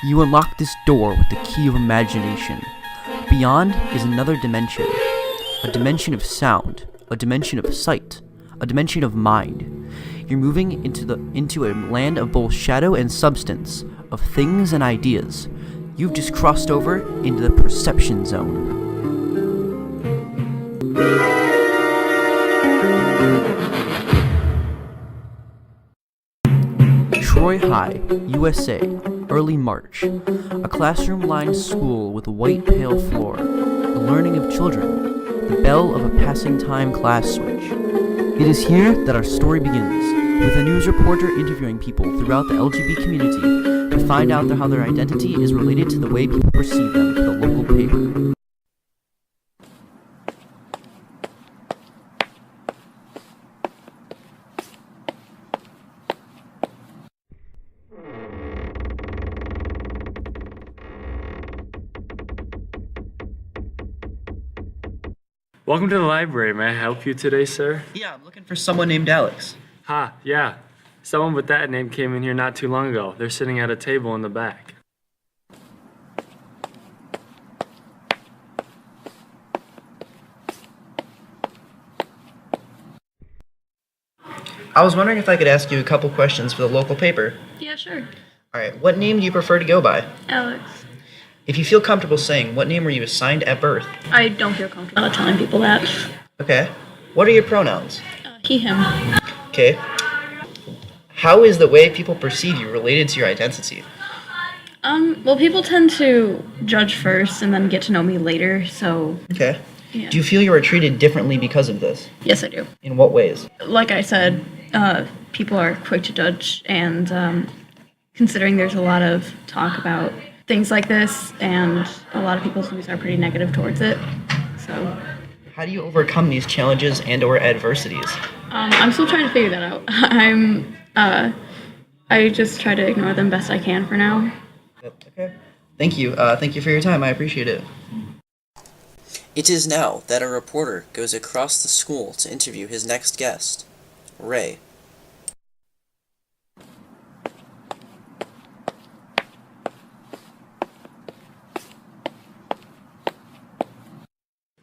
You unlock this door with the key of imagination. Beyond is another dimension. A dimension of sound, a dimension of sight, a dimension of mind. You're moving into a land of both shadow and substance, of things and ideas. You've just crossed over into the perception zone. Troy High, USA, early March. A classroom-lined school with a white pale floor. The learning of children. The bell of a passing time class switch. It is here that our story begins, with a news reporter interviewing people throughout the LGBT community to find out how their identity is related to the way people perceive them for the local paper. Welcome to the library. May I help you today, sir? Yeah, I'm looking for someone named Alex. Yeah. Someone with that name came in here not too long ago. They're sitting at a table in the back. I was wondering if I could ask you a couple questions for the local paper. Yeah, sure. Alright, what name do you prefer to go by? Alex. If you feel comfortable saying, what name were you assigned at birth? I don't feel comfortable telling people that. Okay. What are your pronouns? He, him. Okay. How is the way people perceive you related to your identity? Well, people tend to judge first and then get to know me later, so Okay. yeah. Do you feel you are treated differently because of this? Yes, I do. In what ways? Like I said, people are quick to judge, and considering there's a lot of talk about things like this, and a lot of people's views are pretty negative towards it, so How do you overcome these challenges and or adversities? I'm still trying to figure that out. I just try to ignore them best I can for now. Okay. Thank you. Thank you for your time. I appreciate it. It is now that a reporter goes across the school to interview his next guest, Ray.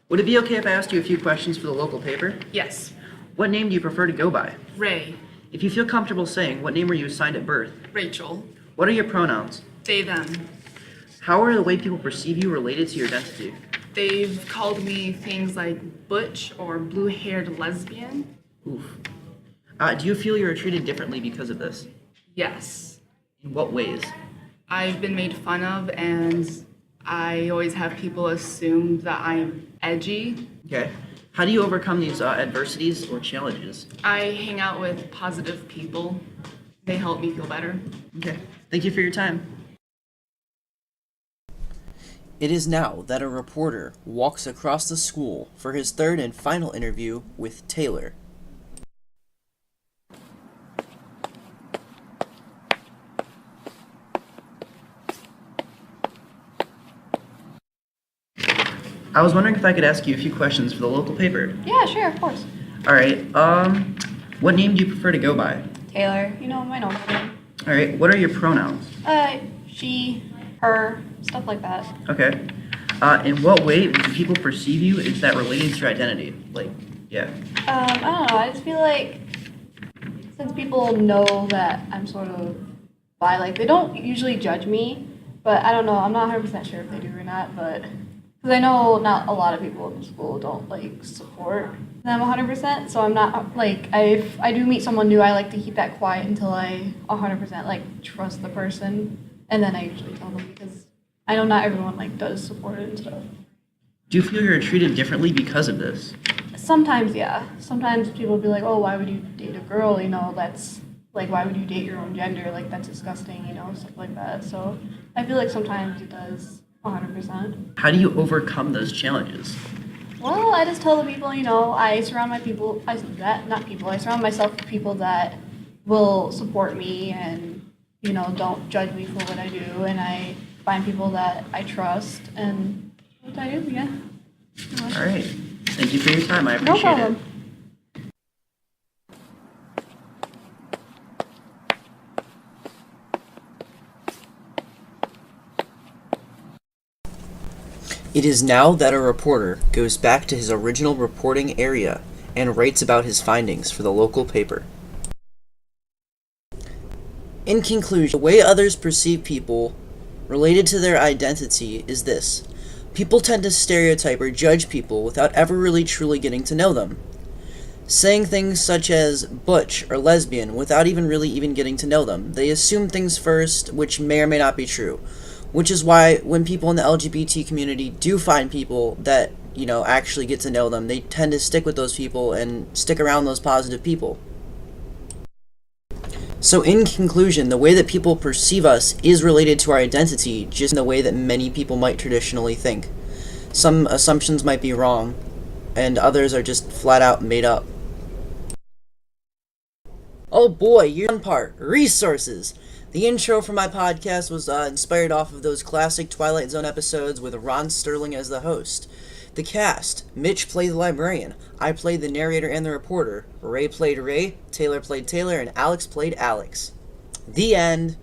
Would it be okay if I asked you a few questions for the local paper? Yes. What name do you prefer to go by? Ray. If you feel comfortable saying, what name were you assigned at birth? Rachel. What are your pronouns? They, them. How are the way people perceive you related to your identity? They've called me things like butch or blue-haired lesbian. Oof. Do you feel you are treated differently because of this? Yes. In what ways? I've been made fun of, and I always have people assume that I'm edgy. Okay. How do you overcome these adversities or challenges? I hang out with positive people. They help me feel better. Okay. Thank you for your time. It is now that a reporter walks across the school for his third and final interview with Taylor. I was wondering if I could ask you a few questions for the local paper. Yeah, sure, of course. All right. What name do you prefer to go by? Taylor, you know my normal name. All right. What are your pronouns? She, her, stuff like that. Okay. In what way do people perceive you? Is that related to your identity? Like, yeah. I don't know. I just feel like since people know that I'm sort of bi, like they don't usually judge me, but I don't know. I'm not 100% sure if they do or not, but because I know not a lot of people in the school don't like support them 100%. So I'm not like if I do meet someone new, I like to keep that quiet until I 100% like trust the person, and then I usually tell them because I know not everyone like does support it and stuff. Do you feel you're treated differently because of this? Sometimes, yeah. Sometimes people will be like, oh, why would you date a girl? You know, that's like, why would you date your own gender? Like, that's disgusting, you know, stuff like that. So I feel like sometimes it does 100%. How do you overcome those challenges? Well, I just tell the people, you know, I surround myself with people that will support me and, you know, don't judge me for what I do. And I find people that I trust and what I do, yeah. All right. Thank you for your time. I No appreciate problem. it. It is now that a reporter goes back to his original reporting area and writes about his findings for the local paper. In conclusion, the way others perceive people related to their identity is this. People tend to stereotype or judge people without ever really truly getting to know them. Saying things such as butch or lesbian without even getting to know them. They assume things first, which may or may not be true. Which is why when people in the LGBT community do find people that, actually get to know them, they tend to stick with those people and stick around those positive people. So in conclusion, the way that people perceive us is related to our identity, just in the way that many people might traditionally think. Some assumptions might be wrong, and others are just flat out made up. Oh boy, your fun part, resources! The intro for my podcast was inspired off of those classic Twilight Zone episodes with Ron Sterling as the host. The cast: Mitch played the librarian, I played the narrator and the reporter, Ray played Ray, Taylor played Taylor, and Alex played Alex. The end.